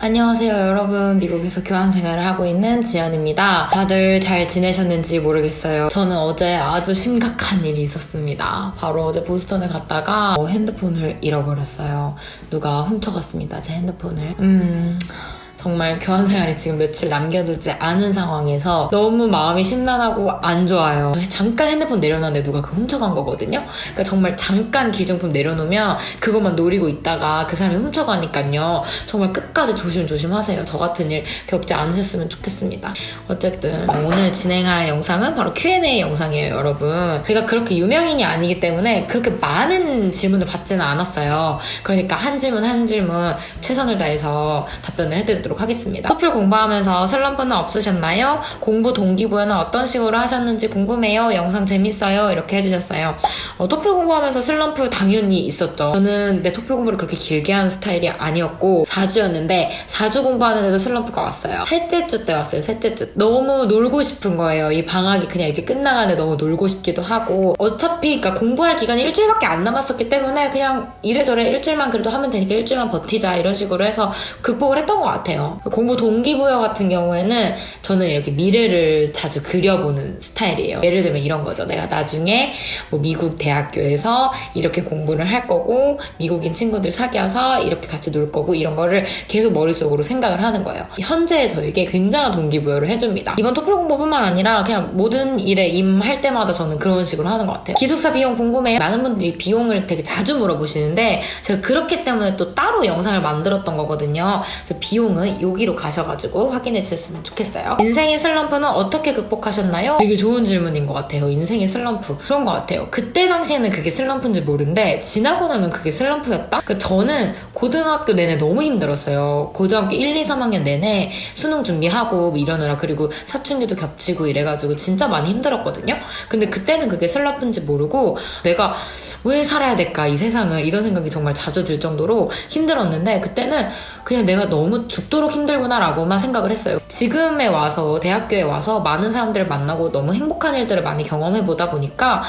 안녕하세요 여러분, 미국에서 교환 생활을 하고 있는 지연입니다. 다들 잘 지내셨는지 모르겠어요. 저는 어제 아주 심각한 일이 있었습니다. 바로 어제 보스턴에 갔다가 핸드폰을 잃어버렸어요. 누가 훔쳐갔습니다, 제 핸드폰을. 정말 교환 생활이 지금 며칠 남겨두지 않은 상황에서 너무 마음이 심란하고 안 좋아요. 잠깐 핸드폰 내려놨는데 누가 그거 훔쳐간 거거든요. 그러니까 정말 잠깐 기준품 내려놓으면 그것만 노리고 있다가 그 사람이 훔쳐가니까요. 정말 끝까지 조심조심 하세요. 저 같은 일 겪지 않으셨으면 좋겠습니다. 어쨌든 오늘 진행할 영상은 바로 Q&A 영상이에요, 여러분. 제가 그렇게 유명인이 아니기 때문에 그렇게 많은 질문을 받지는 않았어요. 그러니까 한 질문 한 질문 최선을 다해서 답변을 해드리도록 하겠습니다. 토플 공부하면서 슬럼프는 없으셨나요? 공부 동기부여는 어떤 식으로 하셨는지 궁금해요. 영상 재밌어요. 이렇게 해주셨어요. 토플 공부하면서 슬럼프 당연히 있었죠. 저는 내 토플 공부를 그렇게 길게 하는 스타일이 아니었고 4주였는데 4주 공부하는데도 슬럼프가 왔어요. 셋째 주 때 왔어요. 셋째 주. 너무 놀고 싶은 거예요. 이 방학이 그냥 이렇게 끝나가는데 너무 놀고 싶기도 하고, 어차피 그러니까 공부할 기간이 일주일밖에 안 남았었기 때문에 그냥 이래저래 일주일만 그래도 하면 되니까 일주일만 버티자 이런 식으로 해서 극복을 했던 것 같아요. 공부 동기부여 같은 경우에는 저는 이렇게 미래를 자주 그려보는 스타일이에요. 예를 들면 이런 거죠. 내가 나중에 뭐 미국 대학교에서 이렇게 공부를 할 거고 미국인 친구들 사귀어서 이렇게 같이 놀 거고, 이런 거를 계속 머릿속으로 생각을 하는 거예요. 현재의 저에게 굉장한 동기부여를 해줍니다. 이번 토플 공부뿐만 아니라 그냥 모든 일에 임할 때마다 저는 그런 식으로 하는 것 같아요. 기숙사 비용 궁금해요? 많은 분들이 비용을 되게 자주 물어보시는데 제가 그렇기 때문에 또 따로 영상을 만들었던 거거든요. 그래서 비용은 여기로 가셔가지고 확인해 주셨으면 좋겠어요. 인생의 슬럼프는 어떻게 극복하셨나요? 되게 좋은 질문인 것 같아요. 인생의 슬럼프. 그런 것 같아요. 그때 당시에는 그게 슬럼프인지 모르는데 지나고 나면 그게 슬럼프였다? 그러니까 저는 고등학교 내내 너무 힘들었어요. 고등학교 1, 2, 3학년 내내 수능 준비하고 이러느라, 그리고 사춘기도 겹치고 이래가지고 진짜 많이 힘들었거든요. 근데 그때는 그게 슬럼프인지 모르고 내가 왜 살아야 될까 이 세상을, 이런 생각이 정말 자주 들 정도로 힘들었는데, 그때는 그냥 내가 너무 죽도록 힘들구나 라고만 생각을 했어요. 지금에 와서, 대학교에 와서 많은 사람들을 만나고 너무 행복한 일들을 많이 경험해보다 보니까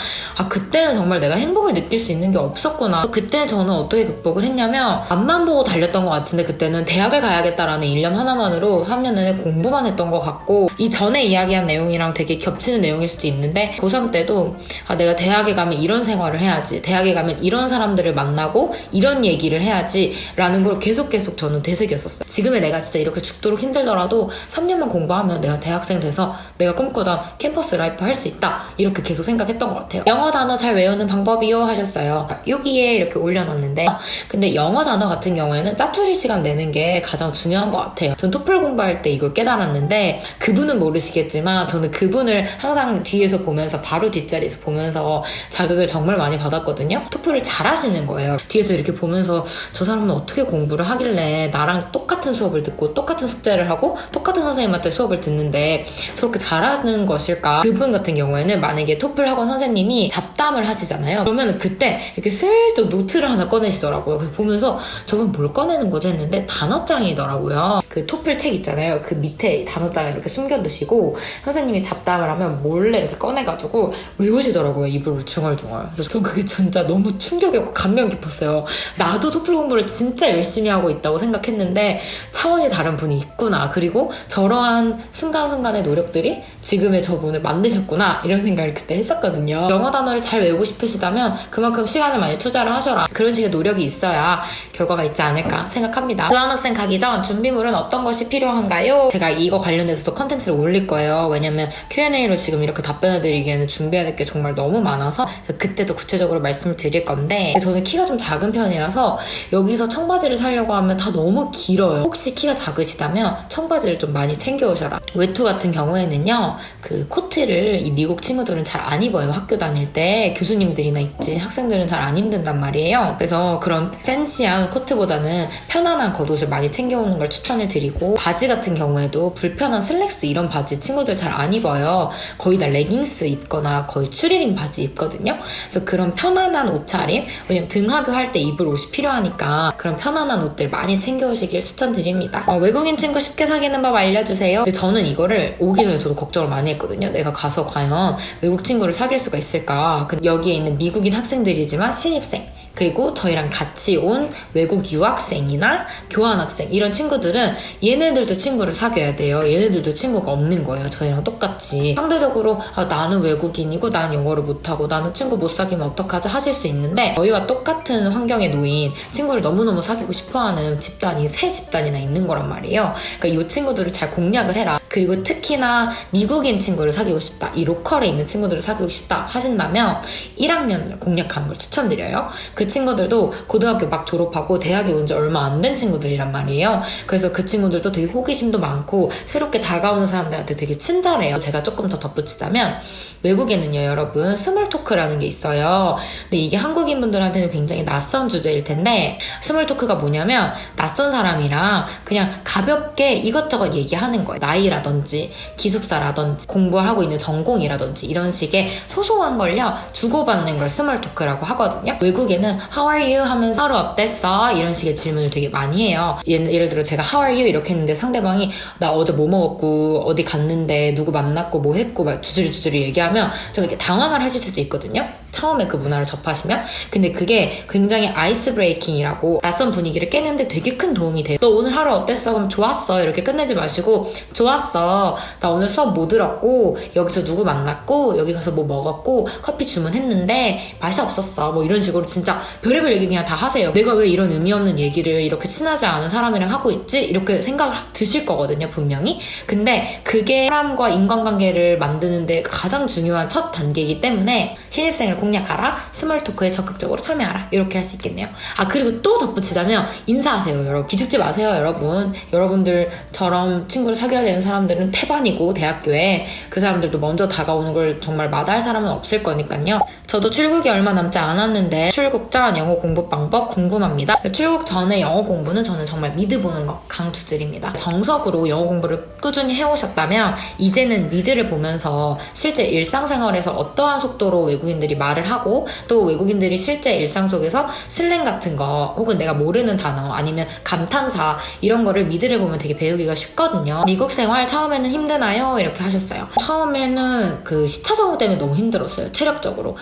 그때는 정말 내가 행복을 느낄 수 있는 게 없었구나. 그때 저는 어떻게 극복을 했냐면, 앞만 보고 달렸던 것 같은데 그때는 대학을 가야겠다라는 일념 하나만으로 3년 내내 공부만 했던 것 같고, 이 전에 이야기한 내용이랑 되게 겹치는 내용일 수도 있는데 고3 때도 내가 대학에 가면 이런 생활을 해야지, 대학에 가면 이런 사람들을 만나고 이런 얘기를 해야지 라는 걸 계속 저는 되새겼었어요. 지금의 내가 진짜 이렇게 죽도록 힘들더라도 3년만 공부하면 내가 대학생 돼서 내가 꿈꾸던 캠퍼스 라이프 할 수 있다, 이렇게 계속 생각했던 것 같아요. 영어 단어 잘 외우는 방법이요 하셨어요. 여기에 이렇게 올려놨는데, 근데 영어 단어 같은 경우에는 짜투리 시간 내는 게 가장 중요한 것 같아요. 전 토플 공부할 때 이걸 깨달았는데, 그분은 모르시겠지만 저는 그분을 항상 뒤에서 보면서, 바로 뒷자리에서 보면서 자극을 정말 많이 받았거든요. 토플을 잘하시는 거예요. 뒤에서 이렇게 보면서 저 사람은 어떻게 공부를 하길래 나랑 똑같은 수업을 듣고 똑같은 숙제를 하고 똑같은 선생님한테 수업을 듣는데 저렇게 잘하는 것일까. 그분 같은 경우에는 만약에 토플 학원 선생님이 잡담을 하시잖아요. 그러면 그때 이렇게 슬쩍 노트를 하나 꺼내시더라고요. 그래서 보면서 저분 뭘 꺼내는 거지 했는데 단어장이더라고요. 그 토플 책 있잖아요. 그 밑에 단어장을 이렇게 숨겨두시고 선생님이 잡담을 하면 몰래 이렇게 꺼내가지고 외우시더라고요. 입으로 중얼중얼. 그래서 전 그게 진짜 너무 충격이었고 감명 깊었어요. 나도 토플 공부를 진짜 열심히 하고 있다고 생각했는데 차원이 다른 분이 있구나. 그리고 저러한 순간순간의 노력들이 지금의 저분을 만드셨구나, 이런 생각을 그때 했었거든요. 영어 단어를 잘 외우고 싶으시다면 그만큼 시간을 많이 투자를 하셔라. 그런 식의 노력이 있어야 결과가 있지 않을까 생각합니다. 교환학생 가기 전 준비물은 어떤 것이 필요한가요? 제가 이거 관련해서도 컨텐츠를 올릴 거예요. 왜냐면 Q&A로 지금 이렇게 답변을 드리기에는 준비해야 될 게 정말 너무 많아서 그때도 구체적으로 말씀을 드릴 건데, 저는 키가 좀 작은 편이라서 여기서 청바지를 사려고 하면 다 너무 길어요. 혹시 키가 작으시다면 청바지를 좀 많이 챙겨오셔라. 외투 같은 경우에는요, 그 코트를 이 미국 친구들은 잘 안 입어요. 학교 다닐 때 교수님들이나 입지, 학생들은 잘 안 입는단 말이에요. 그래서 그런 팬시한 코트보다는 편안한 겉옷을 많이 챙겨오는 걸 추천을 드리고, 바지 같은 경우에도 불편한 슬랙스 이런 바지 친구들 잘 안 입어요. 거의 다 레깅스 입거나 거의 추리닝 바지 입거든요. 그래서 그런 편안한 옷차림, 왜냐면 등하교 할 때 입을 옷이 필요하니까 그런 편안한 옷들 많이 챙겨오시길 추천드립니다. 외국인 친구 쉽게 사귀는 법 알려주세요. 근데 저는 이거를 오기 전에 저도 걱정을 많이 했거든요. 내가 가서 과연 외국 친구를 사귈 수가 있을까. 여기에 있는 미국인 학생들이지만 신입생, 그리고 저희랑 같이 온 외국 유학생이나 교환학생 이런 친구들은 얘네들도 친구를 사귀어야 돼요. 얘네들도 친구가 없는 거예요. 저희랑 똑같이. 상대적으로 나는 외국인이고 난 영어를 못하고 나는 친구 못 사귀면 어떡하지 하실 수 있는데 저희와 똑같은 환경에 놓인 친구를 너무너무 사귀고 싶어하는 집단이 세 집단이나 있는 거란 말이에요. 그러니까 이 친구들을 잘 공략을 해라. 그리고 특히나 미국인 친구를 사귀고 싶다. 이 로컬에 있는 친구들을 사귀고 싶다 하신다면 1학년을 공략하는 걸 추천드려요. 그 친구들도 고등학교 막 졸업하고 대학에 온 지 얼마 안 된 친구들이란 말이에요. 그래서 그 친구들도 되게 호기심도 많고 새롭게 다가오는 사람들한테 되게 친절해요. 제가 조금 더 덧붙이자면 외국에는요 여러분 스몰 토크라는 게 있어요. 근데 이게 한국인 분들한테는 굉장히 낯선 주제일 텐데 스몰 토크가 뭐냐면 낯선 사람이랑 그냥 가볍게 이것저것 얘기하는 거예요. 나이라든지 기숙사라든지 공부하고 있는 전공이라든지 이런 식의 소소한 걸요 주고받는 걸 스몰 토크라고 하거든요. 외국에는 How are you? 하면서 하루 어땠어? 이런 식의 질문을 되게 많이 해요. 예를 들어 제가 How are you? 이렇게 했는데 상대방이 나 어제 뭐 먹었고 어디 갔는데 누구 만났고 뭐 했고 막 주저리 얘기하면 좀 이렇게 당황을 하실 수도 있거든요. 처음에 그 문화를 접하시면. 근데 그게 굉장히 아이스 브레이킹이라고 낯선 분위기를 깨는데 되게 큰 도움이 돼요. 너 오늘 하루 어땠어? 그럼 좋았어. 이렇게 끝내지 마시고 좋았어. 나 오늘 수업 뭐 들었고 여기서 누구 만났고 여기 가서 뭐 먹었고 커피 주문했는데 맛이 없었어. 뭐 이런 식으로 진짜 별의별 얘기 그냥 다 하세요. 내가 왜 이런 의미 없는 얘기를 이렇게 친하지 않은 사람이랑 하고 있지? 이렇게 생각을 드실 거거든요. 분명히. 근데 그게 사람과 인간관계를 만드는데 가장 중요한 첫 단계이기 때문에 신입생을 공략하라, 스몰 토크에 적극적으로 참여하라 이렇게 할 수 있겠네요. 그리고 또 덧붙이자면 인사하세요. 여러분 기죽지 마세요. 여러분들처럼 친구를 사귀어야 되는 사람들은 태반이고 대학교에 그 사람들도 먼저 다가오는 걸 정말 마다할 사람은 없을 거니까요. 저도 출국이 얼마 남지 않았는데 출국 전 영어 공부 방법 궁금합니다. 출국 전에 영어 공부는 저는 정말 미드 보는 거 강추드립니다. 정석으로 영어 공부를 꾸준히 해오셨다면 이제는 미드를 보면서 실제 일상생활에서 어떠한 속도로 외국인들이 말을 하고 또 외국인들이 실제 일상 속에서 슬랭 같은 거 혹은 내가 모르는 단어 아니면 감탄사 이런 거를 미드를 보면 되게 배우기가 쉽거든요. 미국 생활 처음에는 힘드나요? 이렇게 하셨어요. 처음에는 그 시차 적응 때문에 너무 힘들었어요. 체력적으로.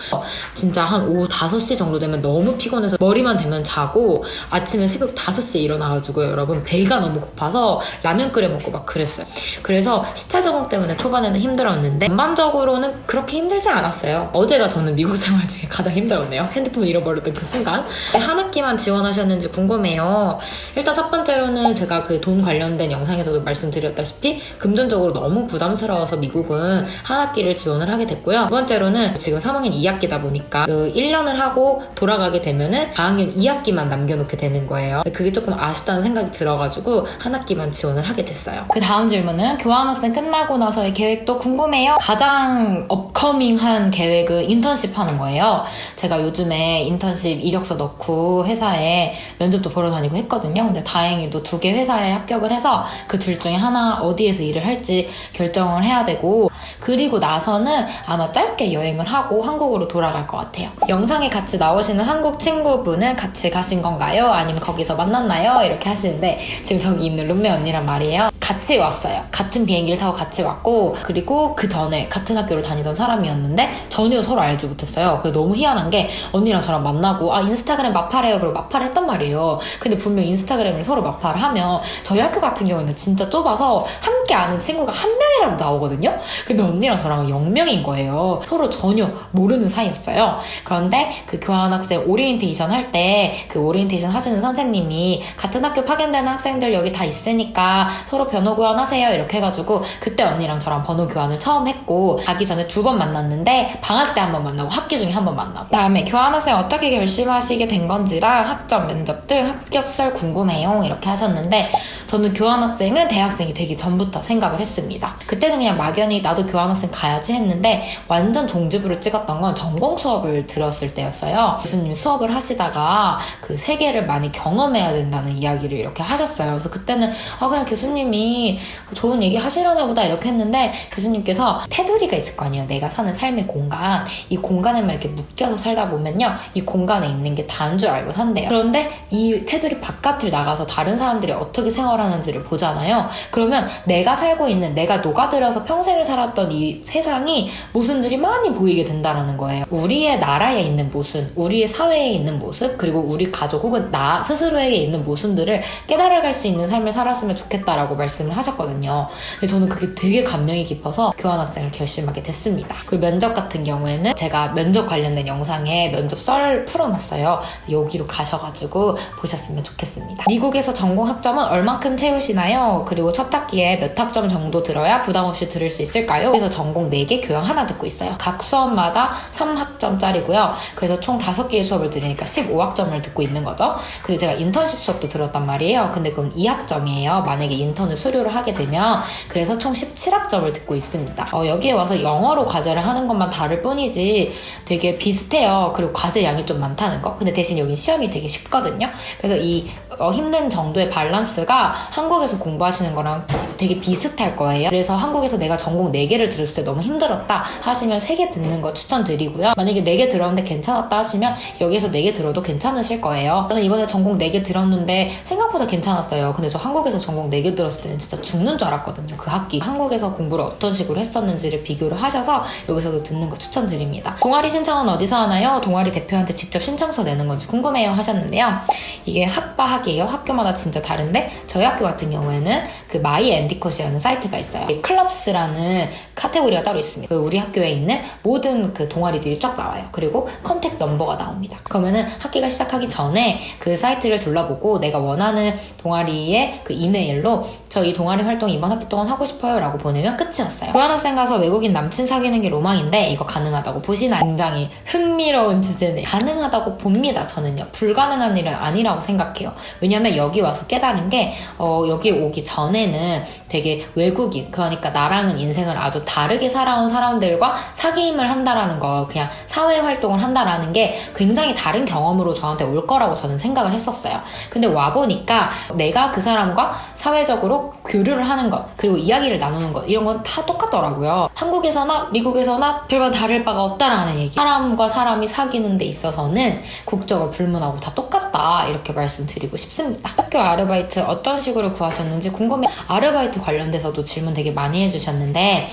진짜 한 오후 5시 정도 되면 너무 피곤해서 머리만 대면 자고 아침에 새벽 5시에 일어나가지고 여러분 배가 너무 고파서 라면 끓여 먹고 막 그랬어요. 그래서 시차 적응 때문에 초반에는 힘들었는데 전반적으로는 그렇게 힘들지 않았어요. 어제가 저는 미국 생활 중에 가장 힘들었네요. 핸드폰 잃어버렸던 그 순간. 한 학기만 지원하셨는지 궁금해요. 일단 첫 번째로는 제가 그 돈 관련된 영상에서도 말씀드렸다시피 금전적으로 너무 부담스러워서 미국은 한 학기를 지원을 하게 됐고요. 두 번째로는 지금 3학년 2학기다 보니까 그 1년을 하고 돌아가게 되면은 4학년 2학기만 남겨놓게 되는 거예요. 그게 조금 아쉽다는 생각이 들어가지고 한 학기만 지원을 하게 됐어요. 그 다음 질문은 교환학생 끝나고 나서의 계획도 궁금해요. 가장 업커밍한 계획은 인턴십 하는 거예요. 제가 요즘에 인턴십 이력서 넣고 회사에 면접도 보러 다니고 했거든요. 근데 다행히도 2개 회사에 합격을 해서 그 둘 중에 하나 어디에서 일을 할지 결정을 해야 되고 그리고 나서는 아마 짧게 여행을 하고 한국으로 돌아갈 것 같아요. 영상에 같이 나오시는 한국 친구분은 같이 가신 건가요? 아니면 거기서 만났나요? 이렇게 하시는데 지금 저기 있는 룸메 언니란 말이에요. 같이 왔어요. 같은 비행기를 타고 같이 왔고 그리고 그 전에 같은 학교를 다니던 사람이었는데 전혀 서로 알지 못했어요. 그래서 너무 희한한 게 언니랑 저랑 만나고 인스타그램 마팔해요. 그리고 마팔을 했단 말이에요. 근데 분명 인스타그램을 서로 마팔을 하면 저희 학교 같은 경우는 진짜 좁아서 함께 아는 친구가 한 명이라도 나오거든요. 근데 언니랑 저랑 0명인 거예요. 서로 전혀 모르는 사이였어요. 그런데 그 교환학생 오리엔테이션 할 때 그 오리엔테이션 하시는 선생님이 같은 학교 파견되는 학생들 여기 다 있으니까 서로 번호 교환하세요 이렇게 해가지고 그때 언니랑 저랑 번호 교환을 처음 했고 가기 전에 2번 만났는데 방학 때 한 번 만나고 학기 중에 한 번 만나고 그다음에 교환학생 어떻게 결심하시게 된 건지랑 학점, 면접 등 합격설 궁금해요 이렇게 하셨는데 저는 교환학생은 대학생이 되기 전부터 생각을 했습니다. 그때는 그냥 막연히 나도 교환학생 가야지 했는데 완전 종지부를 찍었던 건 전공 수업을 들었을 때였어요. 교수님이 수업을 하시다가 그 세계를 많이 경험해야 된다는 이야기를 이렇게 하셨어요. 그래서 그때는 그냥 교수님이 좋은 얘기 하시려나 보다 이렇게 했는데 교수님께서 테두리가 있을 거 아니에요. 내가 사는 삶의 공간. 이 공간에만 이렇게 묶여서 살다 보면요. 이 공간에 있는 게 다인 줄 알고 산대요. 그런데 이 테두리 바깥을 나가서 다른 사람들이 어떻게 생활을 생활하는지를 보잖아요. 그러면 내가 살고 있는, 내가 녹아들어서 평생을 살았던 이 세상이 모순들이 많이 보이게 된다는 거예요. 우리의 나라에 있는 모순, 우리의 사회에 있는 모습, 그리고 우리 가족 혹은 나 스스로에게 있는 모순들을 깨달아갈 수 있는 삶을 살았으면 좋겠다라고 말씀을 하셨거든요. 근데 저는 그게 되게 감명이 깊어서 교환학생을 결심하게 됐습니다. 그리고 면접 같은 경우에는 제가 면접 관련된 영상에 면접 썰 풀어놨어요. 여기로 가셔가지고 보셨으면 좋겠습니다. 미국에서 전공 학점은 얼만큼 채우시나요? 그리고 첫 학기에 몇 학점 정도 들어야 부담없이 들을 수 있을까요? 그래서 전공 4개 교양 하나 듣고 있어요. 각 수업마다 3학점짜리고요. 그래서 총 5개의 수업을 들으니까 15학점을 듣고 있는 거죠. 그리고 제가 인턴십 수업도 들었단 말이에요. 근데 그건 2학점이에요. 만약에 인턴을 수료를 하게 되면. 그래서 총 17학점을 듣고 있습니다. 여기에 와서 영어로 과제를 하는 것만 다를 뿐이지 되게 비슷해요. 그리고 과제 양이 좀 많다는 거. 근데 대신 여긴 시험이 되게 쉽거든요. 그래서 이 힘든 정도의 밸런스가 한국에서 공부하시는 거랑 되게 비슷할 거예요. 그래서 한국에서 내가 전공 4개를 들었을 때 너무 힘들었다 하시면 3개 듣는 거 추천드리고요. 만약에 4개 들었는데 괜찮았다 하시면 여기서 4개 들어도 괜찮으실 거예요. 저는 이번에 전공 4개 들었는데 생각보다 괜찮았어요. 근데 저 한국에서 전공 4개 들었을 때는 진짜 죽는 줄 알았거든요. 그 학기. 한국에서 공부를 어떤 식으로 했었는지를 비교를 하셔서 여기서도 듣는 거 추천드립니다. 동아리 신청은 어디서 하나요? 동아리 대표한테 직접 신청서 내는 건지 궁금해요 하셨는데요. 이게 학바학이에요. 학교마다 진짜 다른데 저희 학교 같은 경우에는 그 마이 앤디컷이라는 사이트가 있어요. 클럽스라는 카테고리가 따로 있습니다. 우리 학교에 있는 모든 그 동아리들이 쫙 나와요. 그리고 컨택 넘버가 나옵니다. 그러면은 학기가 시작하기 전에 그 사이트를 둘러보고 내가 원하는 동아리의 그 이메일로 저 이 동아리 활동 이번 학기 동안 하고 싶어요 라고 보내면 끝이었어요. 교환학생 가서 외국인 남친 사귀는 게 로망인데 이거 가능하다고 보시나요? 굉장히 흥미로운 주제네요. 가능하다고 봅니다. 저는요. 불가능한 일은 아니라고 생각해요. 왜냐면 여기 와서 깨달은 게 여기 오기 전에는 되게 외국인, 그러니까 나랑은 인생을 아주 다르게 살아온 사람들과 사귐을 한다라는 거, 그냥 사회활동을 한다라는 게 굉장히 다른 경험으로 저한테 올 거라고 저는 생각을 했었어요. 근데 와보니까 내가 그 사람과 사회적으로 교류를 하는 것, 그리고 이야기를 나누는 것, 이런 건 다 똑같더라고요. 한국에서나 미국에서나 별반 다를 바가 없다라는 얘기. 사람과 사람이 사귀는 데 있어서는 국적을 불문하고 다 똑같다, 이렇게 말씀드리고 싶습니다. 학교 아르바이트 어떤 식으로 구하셨는지 궁금해요. 아르바이트 관련돼서도 질문 되게 많이 해주셨는데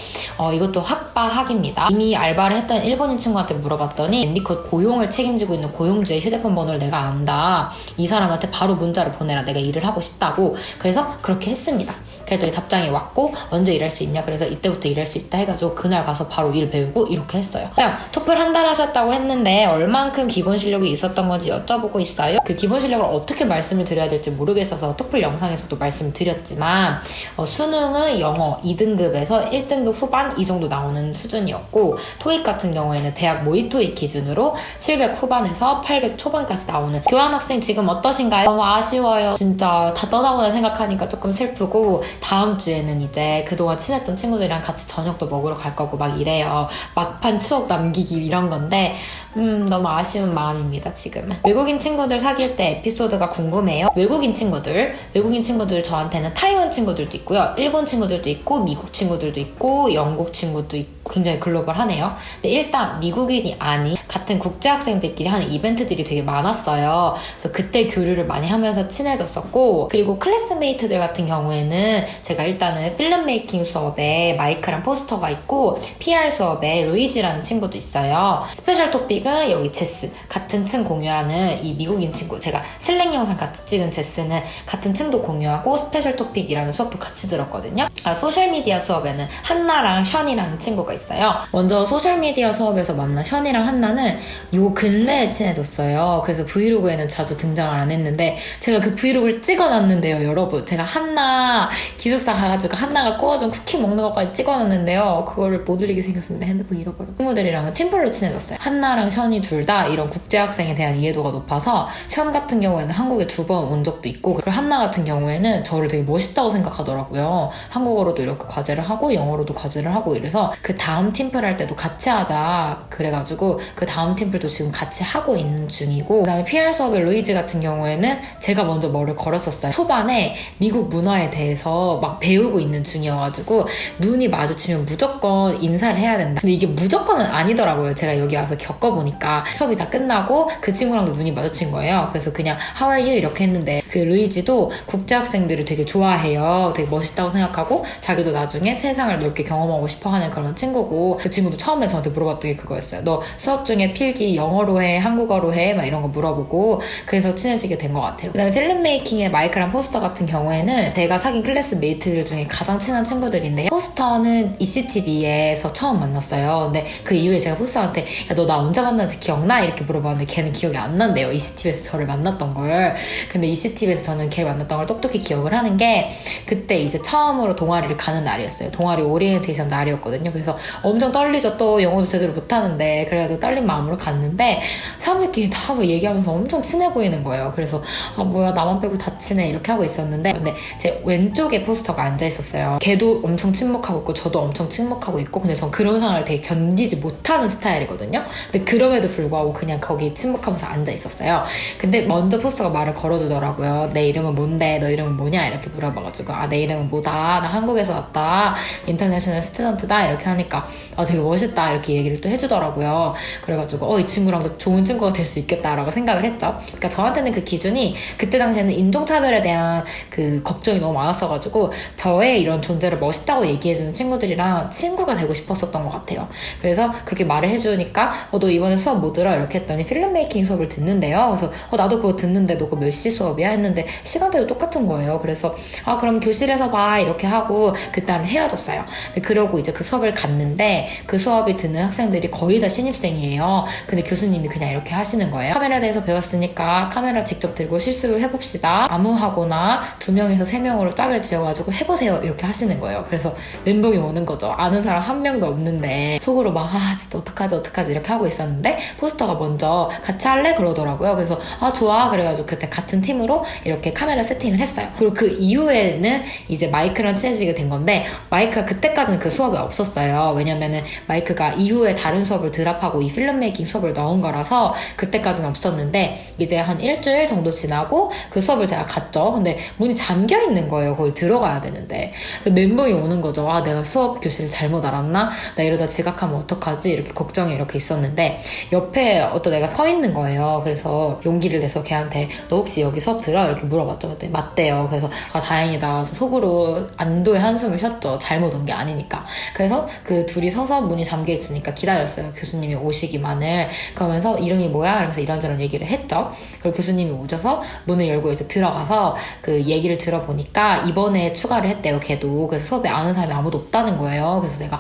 이것도 학바학입니다. 이미 알바를 했던 일본인 친구한테 물어봤더니 앤디컷 고용을 책임지고 있는 고용주의 휴대폰 번호를 내가 안다. 이 사람한테 바로 문자를 보내라. 내가 일을 하고 싶다고. 그래서 그렇게 했습니다. 그랬더니 답장이 왔고 언제 일할 수 있냐, 그래서 이때부터 일할 수 있다 해가지고 그날 가서 바로 일 배우고 이렇게 했어요. 그냥 토플 한 달 하셨다고 했는데 얼만큼 기본 실력이 있었던 건지 여쭤보고 있어요. 그 기본 실력을 어떻게 말씀을 드려야 될지 모르겠어서 토플 영상에서도 말씀드렸지만 수능은 영어 2등급에서 1등급 후반 이 정도 나오는 수준이었고, 토익 같은 경우에는 대학 모의 토익 기준으로 700 후반에서 800 초반까지 나오는. 교환학생 지금 어떠신가요? 너무 아쉬워요. 진짜 다 떠나보내 생각하니까 조금 슬프고, 다음 주에는 이제 그동안 친했던 친구들이랑 같이 저녁도 먹으러 갈 거고 막 이래요. 막판 추억 남기기 이런 건데 너무 아쉬운 마음입니다. 지금은. 외국인 친구들 사귈 때 에피소드가 궁금해요. 외국인 친구들 저한테는 타이완 친구들도 있고요, 일본 친구들도 있고, 미국 친구들도 있고, 영국 친구도 있고, 굉장히 글로벌하네요. 근데 일단 미국인이 아닌 같은 국제학생들끼리 하는 이벤트들이 되게 많았어요. 그래서 그때 교류를 많이 하면서 친해졌었고, 그리고 클래스메이트들 같은 경우에는 제가 일단은 필름 메이킹 수업에 마이크랑 포스터가 있고, PR 수업에 루이지라는 친구도 있어요. 스페셜 토픽은 여기 제스, 같은 층 공유하는 이 미국인 친구, 제가 슬랭 영상 같이 찍은 제스는 같은 층도 공유하고 스페셜 토픽이라는 수업도 같이 들었거든요. 소셜미디어 수업에는 한나랑 션이라는 친구가 있어요. 먼저 소셜미디어 수업에서 만난 션이랑 한나는 요 근래에 친해졌어요. 그래서 브이로그에는 자주 등장을 안 했는데 제가 그 브이로그를 찍어놨는데요, 여러분. 제가 한나 기숙사 가가지고 한나가 구워준 쿠키 먹는 것까지 찍어놨는데요. 그거를 못 올리게 생겼습니다. 핸드폰 잃어버렸고. 친구들이랑은 팀플로 친해졌어요. 한나랑 션이 둘 다 이런 국제학생에 대한 이해도가 높아서 션 같은 경우에는 한국에 2번 온 적도 있고, 그리고 한나 같은 경우에는 저를 되게 멋있다고 생각하더라고요. 한국어로도 이렇게 과제를 하고 영어로도 과제를 하고 이래서 그 다음 팀플 할 때도 같이 하자 그래가지고 그 다음 팀플도 지금 같이 하고 있는 중이고, 그 다음에 PR 수업의 루이즈 같은 경우에는 제가 먼저 뭐를 걸었었어요. 초반에 미국 문화에 대해서 막 배우고 있는 중이어가지고 눈이 마주치면 무조건 인사를 해야 된다. 근데 이게 무조건은 아니더라고요. 제가 여기 와서 겪어보니까 수업이 다 끝나고 그 친구랑도 눈이 마주친 거예요. 그래서 그냥 How are you? 이렇게 했는데 그 루이지도 국제학생들을 되게 좋아해요. 되게 멋있다고 생각하고 자기도 나중에 세상을 넓게 경험하고 싶어하는 그런 친구고, 그 친구도 처음에 저한테 물어봤던 게 그거였어요. 너 수업 중에 필기 영어로 해? 한국어로 해? 막 이런 거 물어보고, 그래서 친해지게 된 것 같아요. 그 다음에 필름 메이킹의 마이크랑 포스터 같은 경우에는 제가 사귄 클래스 메이트들 중에 가장 친한 친구들인데요. 포스터는 ECTV에서 처음 만났어요. 근데 그 이후에 제가 포스터한테 야, 너 나 언제 만났는지 기억나? 이렇게 물어봤는데 걔는 기억이 안 난대요. ECTV에서 저를 만났던 걸. 근데 ECTV에서 저는 걔 만났던 걸 똑똑히 기억을 하는 게, 그때 이제 처음으로 동아리를 가는 날이었어요. 동아리 오리엔테이션 날이었거든요. 그래서 엄청 떨리죠. 또 영어도 제대로 못하는데. 그래가지고 떨린 마음으로 갔는데 사람들끼리 다 뭐 얘기하면서 엄청 친해 보이는 거예요. 그래서 아 뭐야 나만 빼고 다 친해 이렇게 하고 있었는데, 근데 제 왼쪽에 포스터가 앉아 있었어요. 걔도 엄청 침묵하고 있고 저도 엄청 침묵하고 있고, 근데 전 그런 상황을 되게 견디지 못하는 스타일이거든요. 근데 그럼에도 불구하고 그냥 거기 침묵하면서 앉아 있었어요. 근데 먼저 포스터가 말을 걸어주더라고요. 내 이름은 뭔데? 너 이름은 뭐냐? 이렇게 물어봐가지고 아 내 이름은 뭐다. 나 한국에서 왔다. 인터내셔널 스튜던트다. 이렇게 하니까 아 되게 멋있다. 이렇게 얘기를 또 해주더라고요. 그래가지고 이 친구랑도 좋은 친구가 될 수 있겠다라고 생각을 했죠. 그러니까 저한테는 그 기준이 그때 당시에는 인종차별에 대한 그 걱정이 너무 많았어가지고 저의 이런 존재를 멋있다고 얘기해주는 친구들이랑 친구가 되고 싶었었던 것 같아요. 그래서 그렇게 말을 해주니까 너 이번에 수업 뭐 들어? 이렇게 했더니 필름 메이킹 수업을 듣는데요. 그래서 나도 그거 듣는데 너 그거 몇 시 수업이야? 했는데 시간대도 똑같은 거예요. 그래서 아 그럼 교실에서 봐 이렇게 하고 그다음에 헤어졌어요. 그러고 이제 그 수업을 갔는데 그 수업을 듣는 학생들이 거의 다 신입생이에요. 근데 교수님이 그냥 이렇게 하시는 거예요. 카메라에 대해서 배웠으니까 카메라 직접 들고 실습을 해봅시다. 아무하거나 2명에서 3명으로 짝을 지어가지고 해보세요. 이렇게 하시는 거예요. 그래서 멘붕이 오는 거죠. 아는 사람 한 명도 없는데 속으로 막 진짜 어떡하지 이렇게 하고 있었는데 포스터가 먼저 같이 할래? 그러더라고요. 그래서 좋아. 그래가지고 그때 같은 팀으로 이렇게 카메라 세팅을 했어요. 그리고 그 이후에는 이제 마이크랑 친해지게 된 건데, 마이크가 그때까지는 그 수업에 없었어요. 왜냐면은 마이크가 이후에 다른 수업을 드랍하고 이 필름 메이킹 수업을 넣은 거라서 그때까지는 없었는데, 이제 한 일주일 정도 지나고 그 수업을 제가 갔죠. 근데 문이 잠겨 있는 거예요. 거기 들어가야 되는데. 멘붕이 오는 거죠. 내가 수업 교실을 잘못 알았나? 나 이러다 지각하면 어떡하지? 이렇게 걱정이 이렇게 있었는데 옆에 어떤 애가 서 있는 거예요. 그래서 용기를 내서 걔한테 너 혹시 여기 수업 들어? 이렇게 물어봤죠. 그때 맞대요. 그래서 다행이다. 속으로 안도의 한숨을 쉬었죠. 잘못 온 게 아니니까. 그래서 그 둘이 서서 문이 잠겨 있으니까 기다렸어요. 교수님이 오시기만을. 그러면서 이름이 뭐야? 이러면서 이런저런 얘기를 했죠. 그리고 교수님이 오셔서 문을 열고 이제 들어가서 그 얘기를 들어보니까 이번에 추가를 했대요. 걔도. 그래서 수업에 아는 사람이 아무도 없다는 거예요. 그래서 내가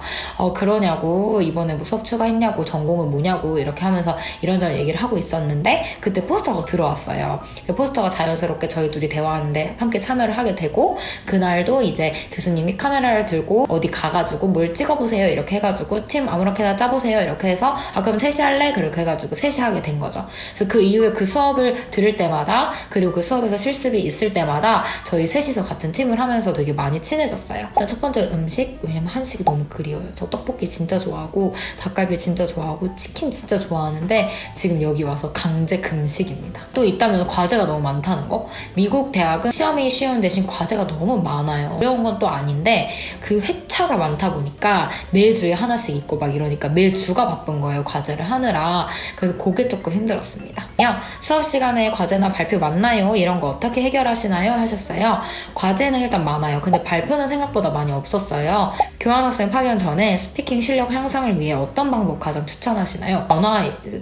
그러냐고, 이번에 뭐 수업 추가했냐고, 전공은 뭐냐고 이렇게 하면서 이런저런 얘기를 하고 있었는데 그때 포스터가 들어왔어요. 그 포스터가 자연스럽게 저희 둘이 대화하는데 함께 참여를 하게 되고, 그날도 이제 교수님이 카메라를 들고 어디 가가지고 뭘 찍어보세요 이렇게 해가지고 팀 아무렇게나 짜보세요 이렇게 해서 그럼 셋이 할래? 그렇게 해가지고 셋이 하게 된 거죠. 그래서 그 이후에 그 수업을 들을 때마다, 그리고 그 수업에서 실습이 있을 때마다 저희 셋이서 같은 팀을 하면서 되게 많이 친해졌어요. 일단 첫 번째로 음식, 왜냐면 한식이 너무 그리워요. 저 떡볶이 진짜 좋아하고 닭갈비 진짜 좋아하고 치킨 진짜 좋아하는데 지금 여기 와서 강제 금식입니다. 또 있다면 과제가 너무 많다는 거. 미국 대학은 시험이 쉬운 대신 과제가 너무 많아요. 어려운 건 또 아닌데 그 회차가 많다 보니까 매주에 하나씩 있고 막 이러니까 매주가 바쁜 거예요. 과제를 하느라. 그래서 그게 조금 힘들었습니다. 그냥 수업 시간에 과제나 발표 많나요? 이런 거 어떻게 해결하시나요? 하셨어요. 과제는 일단 많아요. 근데 발표는 생각보다 많이 없었어요. 교환학생 파견 전에 스피킹 실력 향상을 위해 어떤 방법 가장 추천하시나요? 언어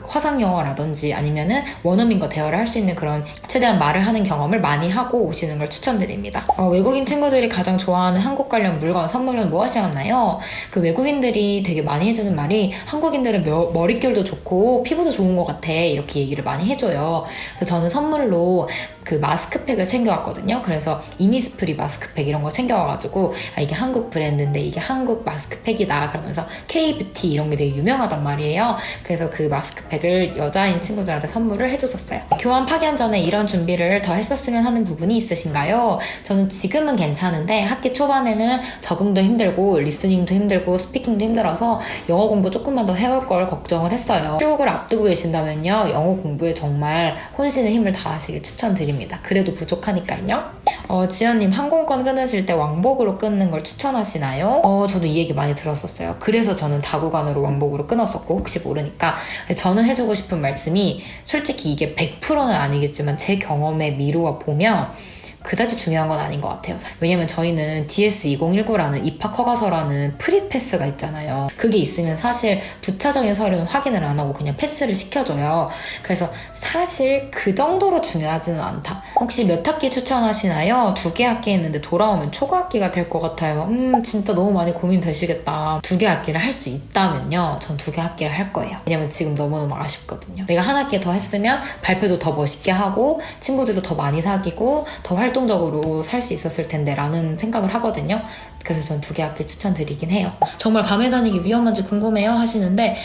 화상 영어라든지 아니면은 원어민과 대화를 할 수 있는 그런 최대한 말을 하는 경험을 많이 하고 오시는 걸 추천드립니다. 외국인 친구들이 가장 좋아하는 한국 관련 물건, 선물은 무엇이었나요? 그 외국인들이 되게 많이 해주는 말이 한국인들은 머릿결도 좋고 피부도 좋은 것 같아 이렇게 얘기를 많이 해줘요. 그래서 저는 선물로 그 마스크팩을 챙겨왔거든요. 그래서 이니스프리 마스크팩 이런 거 챙겨와가지고 이게 한국 브랜드인데 이게 한국 마스크팩이다 그러면서 K-뷰티 이런 게 되게 유명하단 말이에요. 그래서 그 마스크팩을 여자인 친구들한테 선물을 해줬었어요. 교환 파견 전에 이런 준비를 더 했었으면 하는 부분이 있으신가요? 저는 지금은 괜찮은데 학기 초반에는 적응도 힘들고 리스닝도 힘들고 스피킹도 힘들어서 영어 공부 조금만 더 해올 걸 걱정을 했어요. 출국을 앞두고 계신다면요, 영어 공부에 정말 혼신의 힘을 다하시길 추천드립니다. 그래도 부족하니까요. 지연님, 항공권 끊으실 때 왕복으로 끊는 걸 추천하시나요? 저도 이 얘기 많이 들었었어요. 그래서 저는 다구간으로 왕복으로 끊었었고, 혹시 모르니까 저는 해주고 싶은 말씀이, 솔직히 이게 100%는 아니겠지만 제 경험에 미루어 보면 그다지 중요한 건 아닌 것 같아요. 왜냐면 저희는 DS2019라는 입학 허가서라는 프리패스가 있잖아요. 그게 있으면 사실 부차적인 서류는 확인을 안 하고 그냥 패스를 시켜줘요. 그래서 사실 그 정도로 중요하지는 않다. 혹시 몇 학기 추천하시나요? 2개 학기 했는데 돌아오면 초과 학기가 될 것 같아요. 진짜 너무 많이 고민되시겠다. 2개 학기를 할 수 있다면요, 전 2개 학기를 할 거예요. 왜냐면 지금 너무너무 아쉽거든요. 내가 한 학기 더 했으면 발표도 더 멋있게 하고 친구들도 더 많이 사귀고 더 활동적으로 살 수 있었을 텐데 라는 생각을 하거든요. 그래서 전 2개 학기 추천드리긴 해요. 정말 밤에 다니기 위험한지 궁금해요 하시는데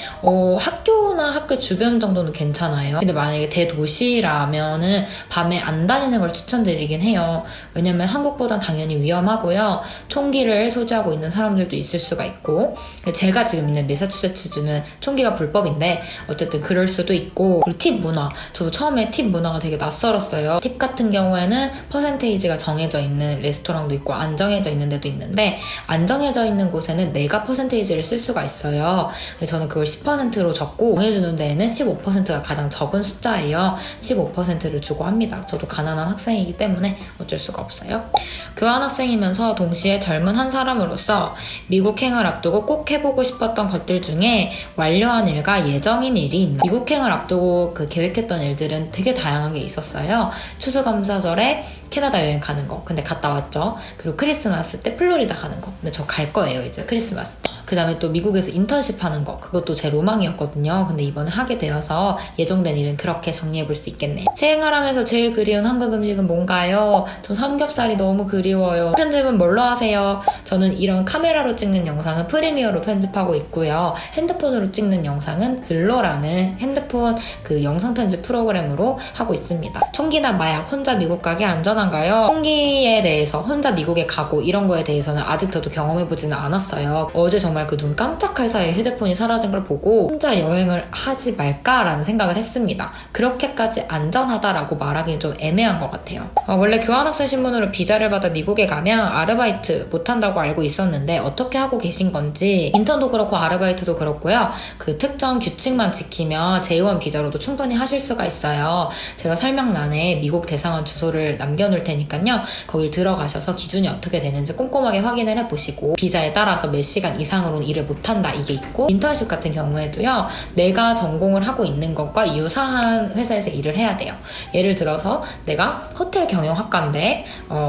학교나 학교 주변 정도는 괜찮아요. 근데 만약에 대도시라면은 밤에 안 다니는 걸 추천드리긴 해요. 왜냐면 한국보단 당연히 위험하고요. 총기를 소지하고 있는 사람들도 있을 수가 있고, 제가 지금 있는 매사추세츠주는 총기가 불법인데 어쨌든 그럴 수도 있고, 그리고 팁 문화, 저도 처음에 팁 문화가 되게 낯설었어요. 팁 같은 경우에는 퍼센테이지가 정해져 있는 레스토랑도 있고 안 정해져 있는 데도 있는데, 안 정해져 있는 곳에는 내가 퍼센테이지를 쓸 수가 있어요. 저는 그걸 10%로 적고 정해주는 데에는 15%가 가장 적은 숫자예요. 15%를 주고 합니다. 저도 가난한 학생이기 때문에 어쩔 수가 없어요. 교환학생이면서 동시에 젊은 한 사람으로서 미국행을 앞두고 꼭 해보고 싶었던 것들 중에 완료한 일과 예정인 일이 있나요? 미국행을 앞두고 계획했던 일들은 되게 다양한 게 있었어요. 추수감사절에 캐나다 여행 가는 거, 근데 갔다 왔죠. 그리고 크리스마스 때 플로리다 가는 거, 근데 저 갈 거예요 이제 크리스마스 때. 그 다음에 또 미국에서 인턴십 하는 거, 그것도 제 로망이었거든요. 근데 이번에 하게 되어서 예정된 일은 그렇게 정리해 볼 수 있겠네요. 생활하면서 제일 그리운 한국 음식은 뭔가요? 저 삼겹살이 너무 그리워요. 편집은 뭘로 하세요? 저는 이런 카메라로 찍는 영상은 프리미어로 편집하고 있고요. 핸드폰으로 찍는 영상은 블로라는 핸드폰 영상 편집 프로그램으로 하고 있습니다. 총기나 마약 혼자 미국 가기 안전한가요? 총기에 대해서 혼자 미국에 가고 이런 거에 대해서는 아직 저도 경험해보지는 않았어요. 어제 정말 그 눈 깜짝할 사이에 휴대폰이 사라진 걸 보고 혼자 여행을 하지 말까라는 생각을 했습니다. 그렇게까지 안전하다라고 말하기는 좀 애매한 것 같아요. 원래 교환학생 신분으로 비자를 받아 미국에 가면 아르바이트 못한다고 알고 있었는데 어떻게 하고 계신 건지, 인턴도 그렇고 아르바이트도 그렇고요. 그 특정 규칙만 지키면 J1 비자로도 충분히 하실 수가 있어요. 제가 설명란에 미국 대사관 주소를 남겨놓을 테니까요. 거길 들어가셔서 기준이 어떻게 되는지 꼼꼼하게 확인을 해보시고, 비자에 따라서 몇 시간 이상으로는 일을 못한다 이게 있고, 인턴십 같은 경우에도요, 내가 전공을 하고 있는 것과 유사한 회사에서 일을 해야 돼요. 예를 들어서 내가 호텔 경영학과인데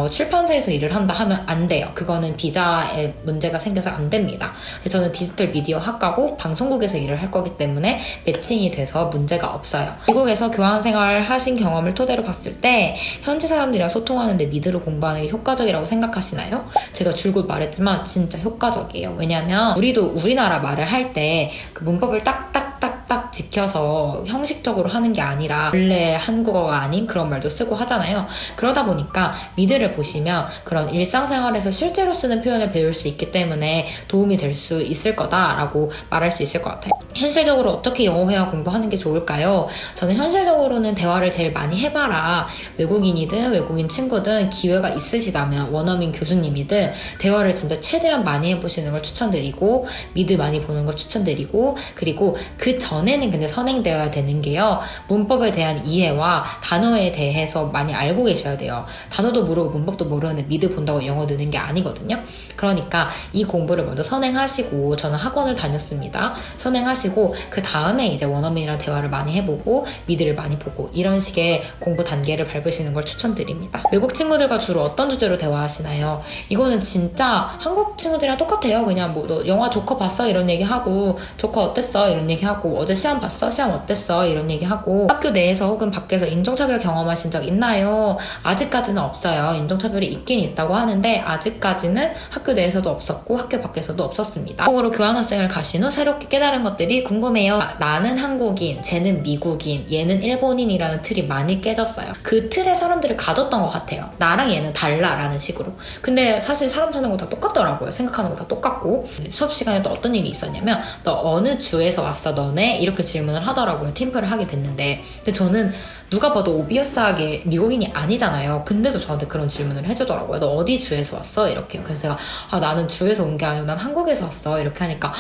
출판사에서 일을 한다 하면 안 돼요. 그거는 비자에 문제가 생겨서 안 됩니다. 저는 디지털 미디어 학과고 방송국에서 일을 할 거기 때문에 매칭이 돼서 문제가 없어요. 미국에서 교환생활 하신 경험을 토대로 봤을 때 현지 사람들이랑 소통하는데 미드로 공부하는 게 효과적이라고 생각하시나요? 제가 줄곧 말했지만 진짜 효과적이에요. 왜냐면 우리도 우리나라 말을 할 때 그 문법을 딱딱딱딱 지켜서 형식적으로 하는 게 아니라 원래 한국어가 아닌 그런 말도 쓰고 하잖아요. 그러다 보니까 미드를 보시면 그런 일상생활에서 실제로 쓰는 표현을 배울 수 있기 때문에 도움이 될 수 있을 거다라고 말할 수 있을 것 같아요. 현실적으로 어떻게 영어 회화 공부하는 게 좋을까요? 저는 현실적으로는 대화를 제일 많이 해봐라. 외국인이든 외국인 친구든 기회가 있으시다면 원어민 교수님이든 대화를 진짜 최대한 많이 해보시는 걸 추천드리고, 미드 많이 보는 걸 추천드리고, 그리고 그 전에는 근데 선행되어야 되는 게요, 문법에 대한 이해와 단어에 대해서 많이 알고 계셔야 돼요. 단어도 모르고 문법도 모르는데 미드 본다고 영어 느는 게 아니거든요. 그러니까 이 공부를 먼저 선행하시고, 저는 학원을 다녔습니다. 선행하시고 그 다음에 이제 원어민이랑 대화를 많이 해보고 미드를 많이 보고 이런 식의 공부 단계를 밟으시는 걸 추천드립니다. 외국 친구들과 주로 어떤 주제로 대화하시나요? 이거는 진짜 한국 친구들이랑 똑같아요. 그냥 뭐 너 영화 조커 봤어? 이런 얘기하고 조커 어땠어? 이런 얘기하고 어제 시험 시험 봤어? 시험 어땠어? 이런 얘기하고 학교 내에서 혹은 밖에서 인종차별 경험하신 적 있나요? 아직까지는 없어요. 인종차별이 있긴 있다고 하는데 아직까지는 학교 내에서도 없었고 학교 밖에서도 없었습니다. 한국으로 교환학생을 가신 후 새롭게 깨달은 것들이 궁금해요. 나는 한국인, 쟤는 미국인, 얘는 일본인이라는 틀이 많이 깨졌어요. 그 틀에 사람들이 가뒀던 것 같아요. 나랑 얘는 달라라는 식으로. 근데 사실 사람 사는 거 다 똑같더라고요. 생각하는 거 다 똑같고. 수업 시간에 또 어떤 일이 있었냐면 너 어느 주에서 왔어 너네? 이렇게 질문을 하더라고요. 팀플을 하게 됐는데 근데 저는 누가 봐도 오비어스하게 미국인이 아니잖아요. 근데도 저한테 그런 질문을 해주더라고요. 너 어디 주에서 왔어? 이렇게. 그래서 제가 나는 주에서 온 게 아니고 난 한국에서 왔어. 이렇게 하니까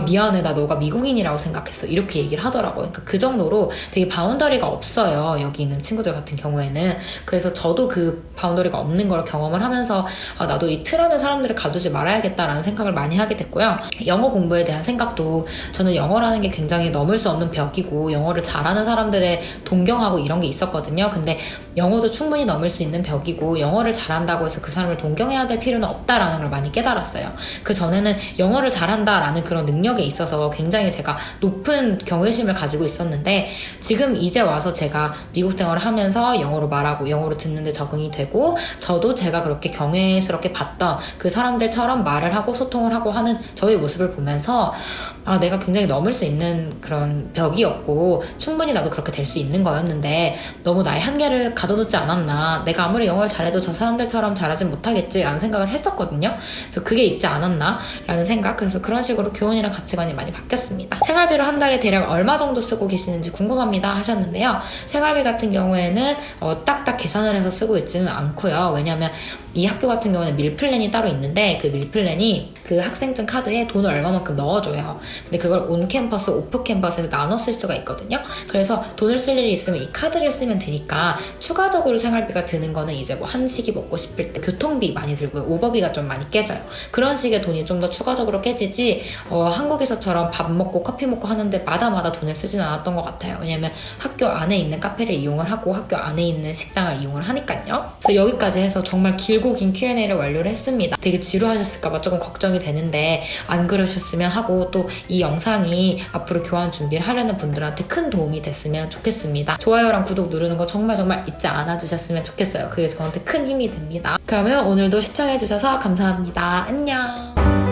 미안해 나 너가 미국인이라고 생각했어. 이렇게 얘기를 하더라고요. 그러니까 그 정도로 되게 바운더리가 없어요. 여기 있는 친구들 같은 경우에는. 그래서 저도 그 바운더리가 없는 걸 경험을 하면서 나도 이 틀 안에 사람들을 가두지 말아야겠다라는 생각을 많이 하게 됐고요. 영어 공부에 대한 생각도 저는 영어라는 게 굉장히 넘을 수 없는 벽이고 영어를 잘하는 사람들의 동경하고 이런 게 있었거든요. 근데 영어도 충분히 넘을 수 있는 벽이고 영어를 잘한다고 해서 그 사람을 동경해야 될 필요는 없다라는 걸 많이 깨달았어요. 그 전에는 영어를 잘한다라는 그런 능력에 있어서 굉장히 제가 높은 경외심을 가지고 있었는데 지금 이제 와서 제가 미국 생활을 하면서 영어로 말하고 영어로 듣는데 적응이 되고 저도 제가 그렇게 경외스럽게 봤던 그 사람들처럼 말을 하고 소통을 하고 하는 저의 모습을 보면서 내가 굉장히 넘을 수 있는 그런 벽이었고 충분히 나도 그렇게 될 수 있는 거였는데 너무 나의 한계를 가둬놓지 않았나. 내가 아무리 영어를 잘해도 저 사람들처럼 잘하진 못하겠지라는 생각을 했었거든요. 그래서 그게 있지 않았나 라는 생각. 그래서 그런 식으로 교훈이랑 가치관이 많이 바뀌었습니다. 생활비로 한 달에 대략 얼마 정도 쓰고 계시는지 궁금합니다 하셨는데요. 생활비 같은 경우에는 딱딱 계산을 해서 쓰고 있지는 않고요. 왜냐하면 이 학교 같은 경우는 밀플랜이 따로 있는데 그 밀플랜이 그 학생증 카드에 돈을 얼마만큼 넣어줘요. 근데 그걸 온 캠퍼스, 오프 캠퍼스에서 나눠 쓸 수가 있거든요. 그래서 돈을 쓸 일이 있으면 이 카드를 쓰면 되니까 추가적으로 생활비가 드는 거는 이제 뭐 한식이 먹고 싶을 때 교통비 많이 들고요. 오버비가 좀 많이 깨져요. 그런 식의 돈이 좀 더 추가적으로 깨지지 한국에서처럼 밥 먹고 커피 먹고 하는데 마다마다 돈을 쓰진 않았던 것 같아요. 왜냐면 학교 안에 있는 카페를 이용을 하고 학교 안에 있는 식당을 이용을 하니까요. 그래서 여기까지 해서 정말 길고 긴 Q&A를 완료를 했습니다. 되게 지루하셨을까봐 조금 걱정이 되는데 안 그러셨으면 하고 또 이 영상이 앞으로 교환 준비를 하려는 분들한테 큰 도움이 됐으면 좋겠습니다. 좋아요랑 구독 누르는 거 정말 잊지 않아 주셨으면 좋겠어요. 그게 저한테 큰 힘이 됩니다. 그러면 오늘도 시청해주셔서 감사합니다. 안녕.